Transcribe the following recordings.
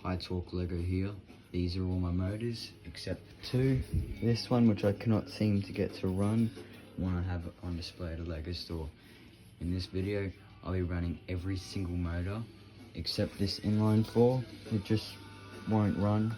high torque Lego here. These are all my motors except for two. This one, which I cannot seem to get to run, one I have on display at a Lego store. In this video, I'll be running every single motor except this inline 4. It just won't run.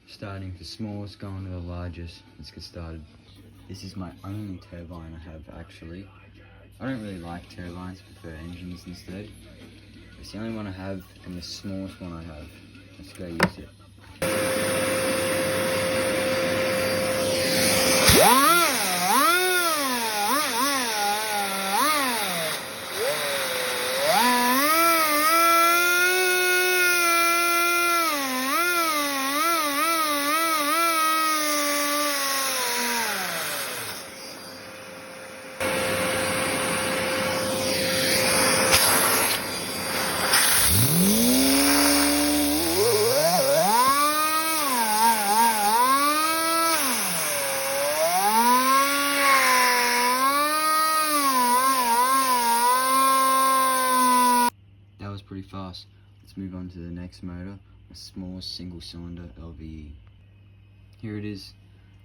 Starting with the smallest, going to the largest. Let's get started. This is my only turbine I have, actually. I don't really like turbines, prefer engines instead. It's the only one I have and the smallest one I have. Let's go use it. Pretty fast. Let's move on to the next motor, a small single cylinder LVE. Here it is.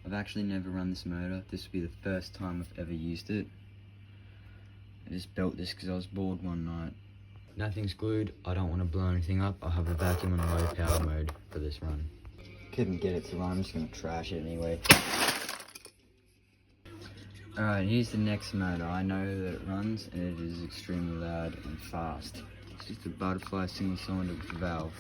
I've actually never run this motor. This will be the first time I've ever used it. I just built this because I was bored one night. Nothing's glued. I don't want to blow anything up. I'll have a vacuum on low power mode for this run. Couldn't get it to run. I'm just going to trash it anyway. Alright, here's the next motor. I know that it runs and it is extremely loud and fast. It's just a butterfly single cylinder with a valve.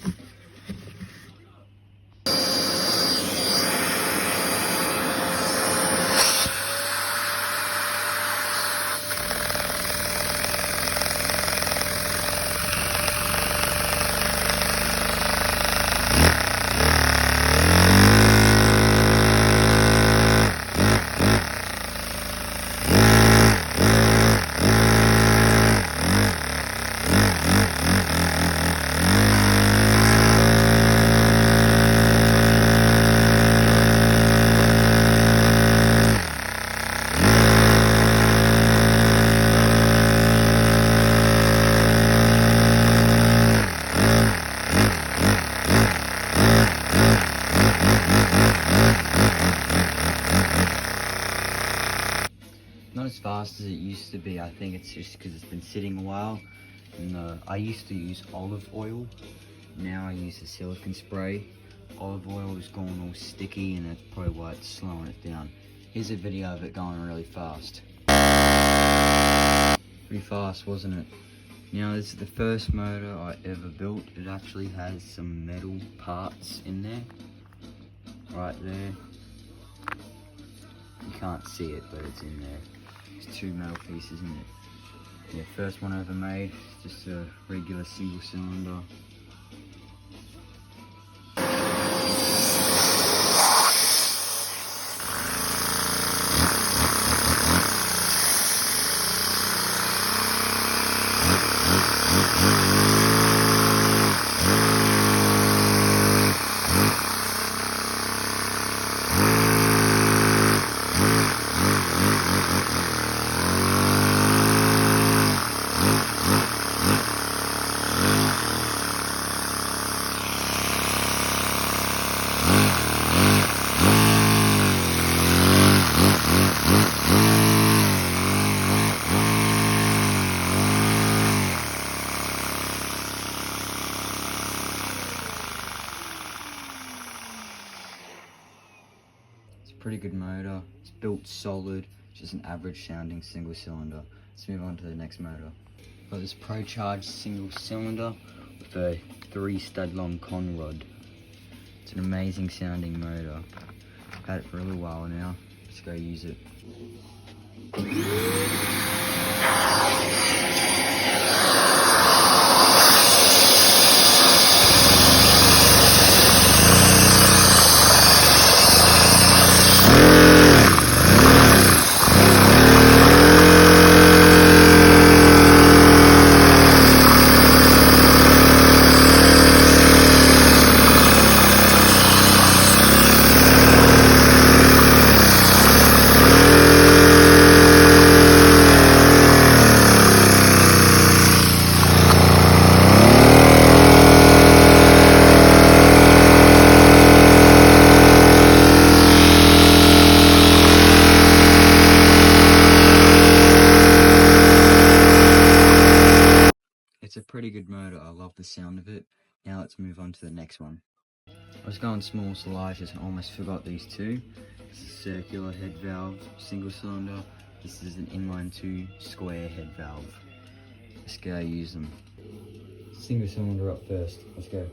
Not as fast as it used to be. I think it's just because it's been sitting a while. And I used to use olive oil. Now I use the silicone spray. Olive oil is going all sticky and that's probably why it's slowing it down. Here's a video of it going really fast. Pretty fast, wasn't it? Now this is the first motor I ever built. It actually has some metal parts in there. Right there. You can't see it, but it's in there. There's two metal pieces in it. Yeah, first one I ever made, just a regular single cylinder. Pretty good motor. It's built solid, just an average sounding single cylinder. Let's move on to the next motor. Got this Pro Charge single cylinder with a 3 stud long con rod. It's an amazing sounding motor. I've had it for a little while now. Let's go use it. pretty good motor. I love the sound of it. Now let's move on to the next one. I was going small to largest and almost forgot these two. This is a circular head valve, single cylinder. This is an inline 2 square head valve. Let's go use them. Single cylinder up first. Let's go.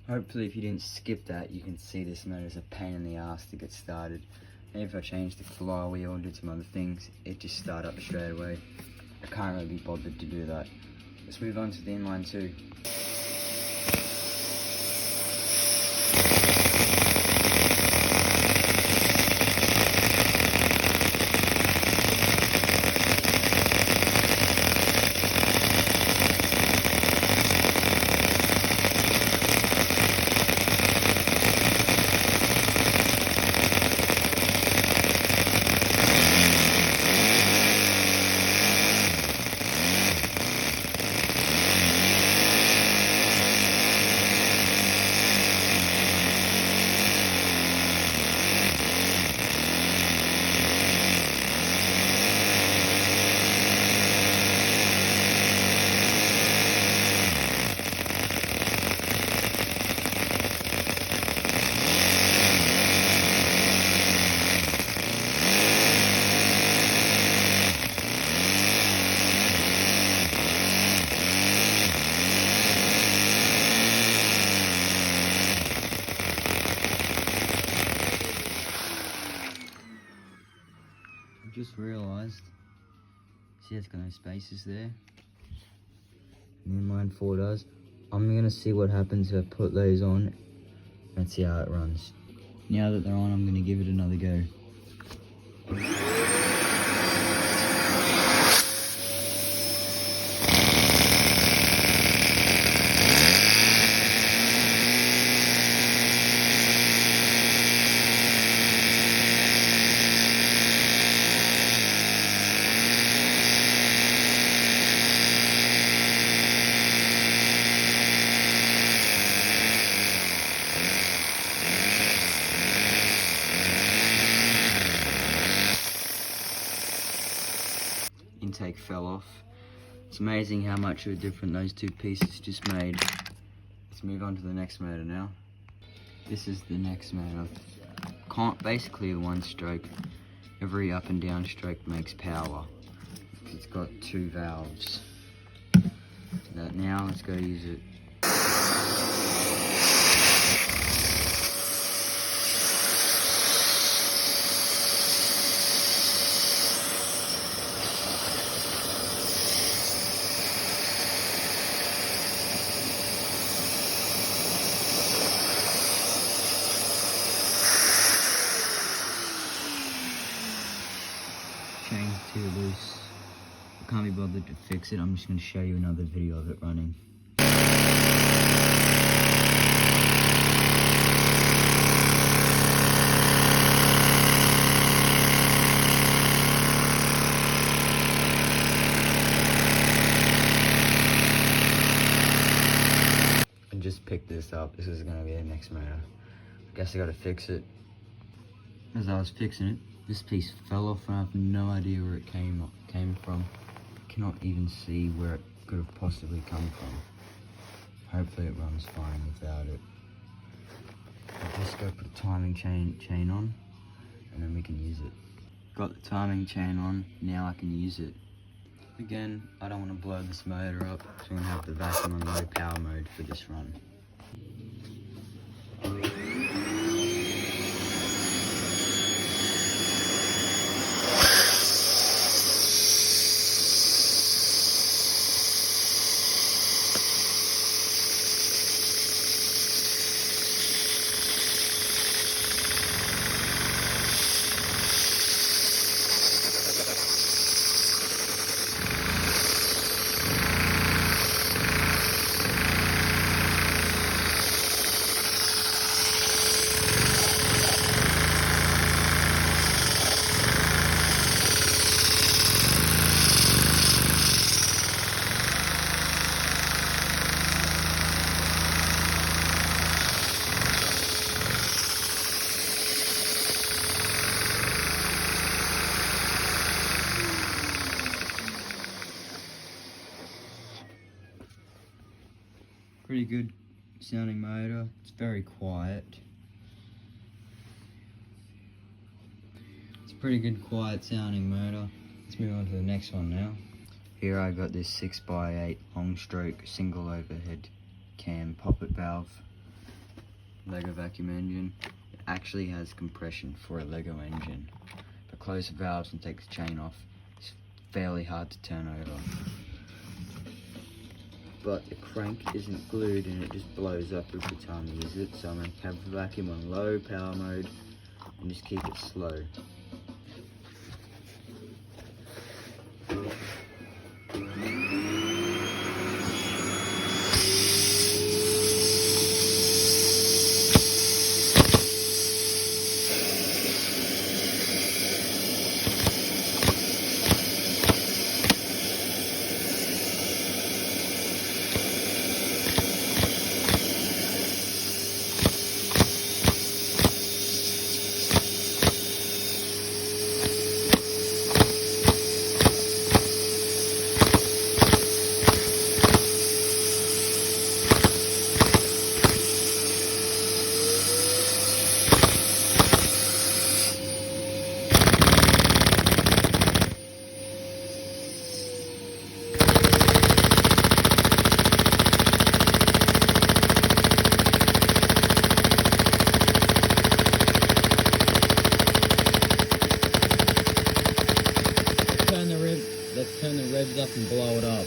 Hopefully if you didn't skip that, you can see this motor is a pain in the ass to get started. And if I change the flywheel and do some other things, it just starts up straight away. I can't really be bothered to do that. Let's move on to the inline 2. Just realised, see it's got no spaces there. Inline 4 does. I'm gonna see what happens if I put those on and see how it runs. Now that they're on, I'm gonna give it another go. Intake fell off. It's amazing how much of a difference those two pieces just made. Let's move on to the next motor now. This is the next motor. Basically a one stroke. Every up and down stroke makes power. It's got 2 valves. Now let's go use it. is too loose. I can't be bothered to fix it. I'm just going to show you another video of it running. I just picked this up. This is going to be the next motor. I guess I got to fix it. As I was fixing it, this piece fell off and I have no idea where it came from. I cannot even see where it could have possibly come from. Hopefully it runs fine without it. I'll just go put a timing chain on and then we can use it. Got the timing chain on, now I can use it. Again, I don't want to blow this motor up, so I'm going to have the vacuum on low power mode for this run. Pretty good sounding motor. It's very quiet. It's a pretty good quiet sounding motor. Let's move on to the next one now. Here I got this 6x8 long stroke single overhead cam poppet valve Lego vacuum engine. It actually has compression for a Lego engine. If I close the valves and take the chain off, it's fairly hard to turn over. But the crank isn't glued and it just blows up every time you use it, so I'm going to have the vacuum on low power mode and just keep it slow. Let's turn the revs up and blow it up.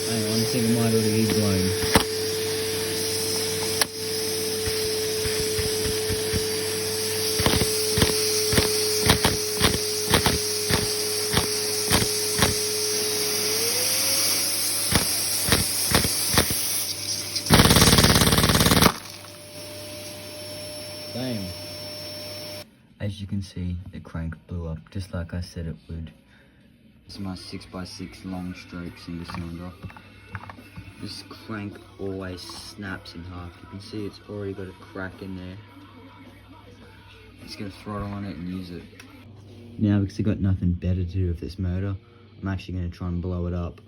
Hang on, I think it might already be blown. Bam. As you can see, the crank blew up just like I said it would. This is my 6x6 long stroke single cylinder. This crank always snaps in half. You can see it's already got a crack in there. Just gonna throttle on it and use it. Now, because I got nothing better to do with this motor, I'm actually gonna try and blow it up.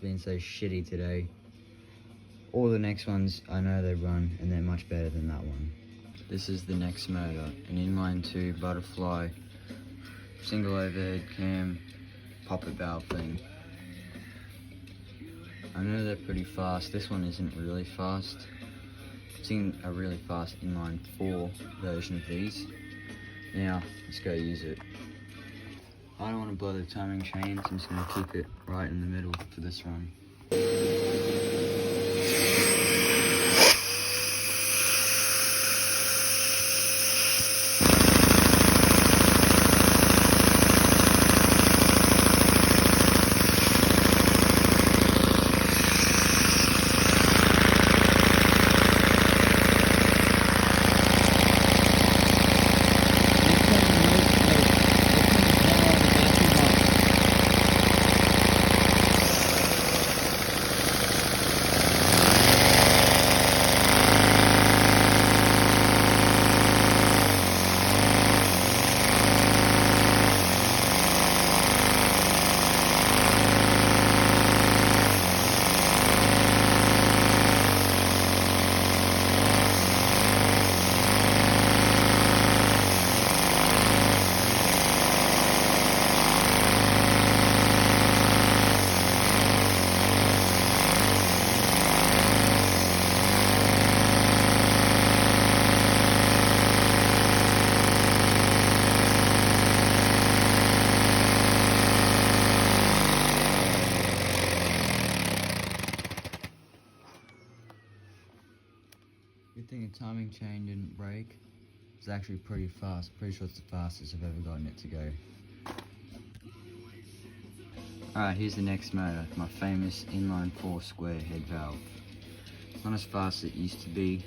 been so shitty today. All the next ones, I know they run, and they're much better than that one. This is the next motor, an inline 2 butterfly, single overhead cam, poppet valve thing. I know they're pretty fast. This one isn't really fast. I've seen a really fast inline 4 version of these. Now, let's go use it. I don't want to blow the timing chain, so I'm just going to keep it right in the middle for this run. Good thing the timing chain didn't break. It's actually pretty fast. Pretty sure it's the fastest I've ever gotten it to go. Alright, here's the next motor, my famous inline 4 square head valve. It's not as fast as it used to be.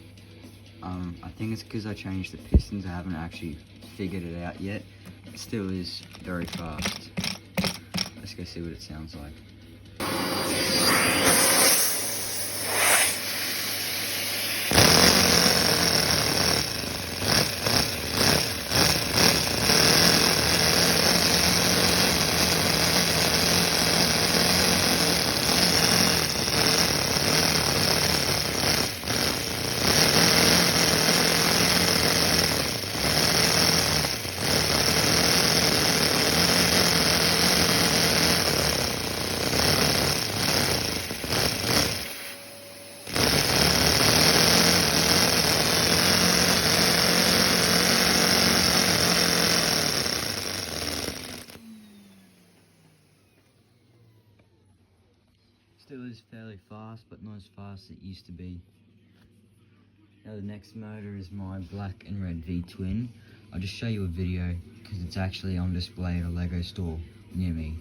I think it's because I changed the pistons. I haven't actually figured it out yet. It still is very fast. Let's go see what it sounds like. Still is fairly fast, but not as fast as it used to be. Now the next motor is my black and red V-twin. I'll just show you a video because it's actually on display at a Lego store near me.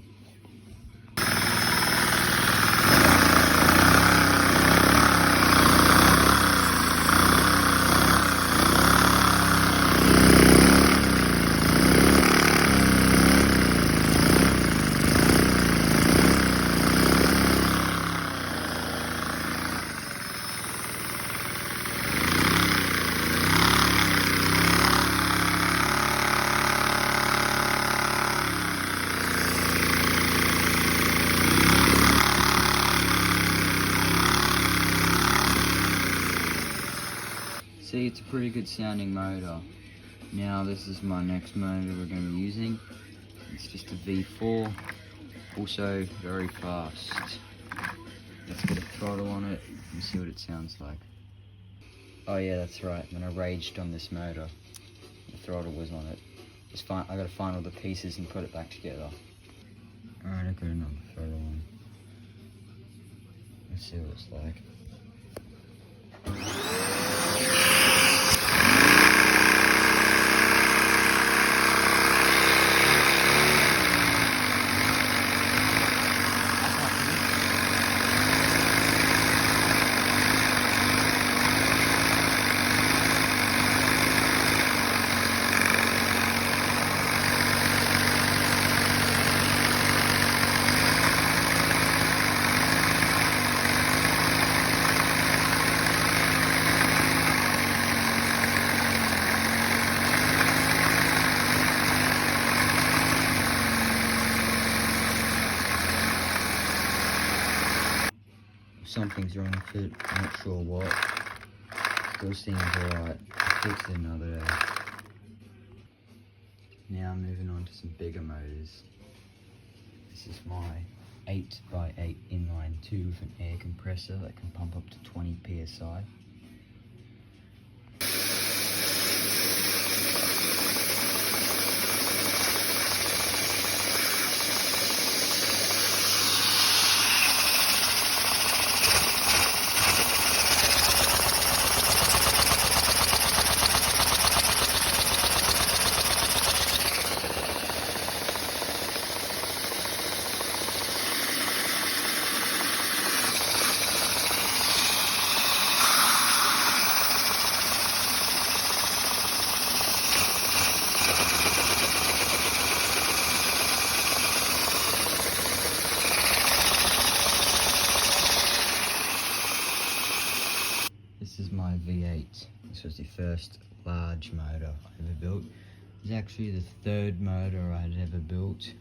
See, it's a pretty good sounding motor. Now this is my next motor we're going to be using. It's just a V4, also very fast. Let's get a throttle on it and see what it sounds like. Oh yeah, that's right, when I raged on this motor, the throttle was on it. I gotta find all the pieces and put it back together. Alright, I got another throttle on. Let's see what it's like. something's wrong with it, I'm not sure what. Still seems alright, I'll fix it another day. Now moving on to some bigger motors. This is my 8x8 inline 2 with an air compressor that can pump up to 20 psi. This is my V8. This was the first large motor I ever built. It's actually the third motor I had ever built.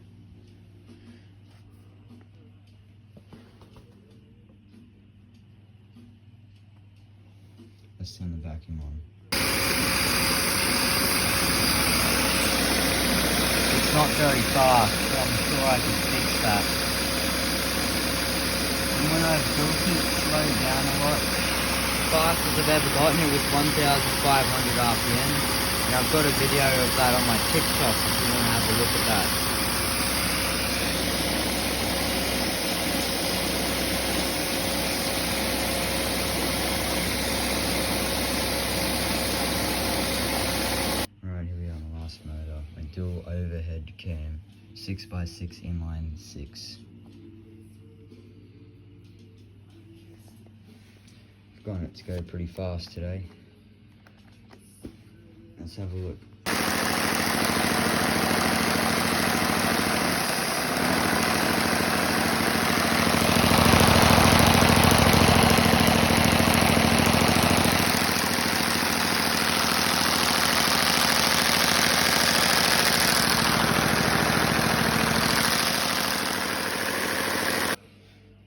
Let's turn the vacuum on. It's not very fast, but I'm sure I can fix that. And when I built it, it slowed down a lot. Fastest I've ever gotten it was 1,500 RPM, and I've got a video of that on my TikTok if you want to have a look at that. Alright, here we are on the last motor, my dual overhead cam, 6x6 inline 6. Got it to go pretty fast today. Let's have a look.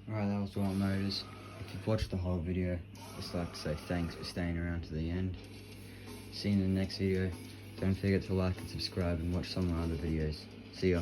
Alright, that was all motors. If you've watched the whole video, I'd just like to say thanks for staying around to the end. See you in the next video. Don't forget to like and subscribe and watch some of my other videos. See ya.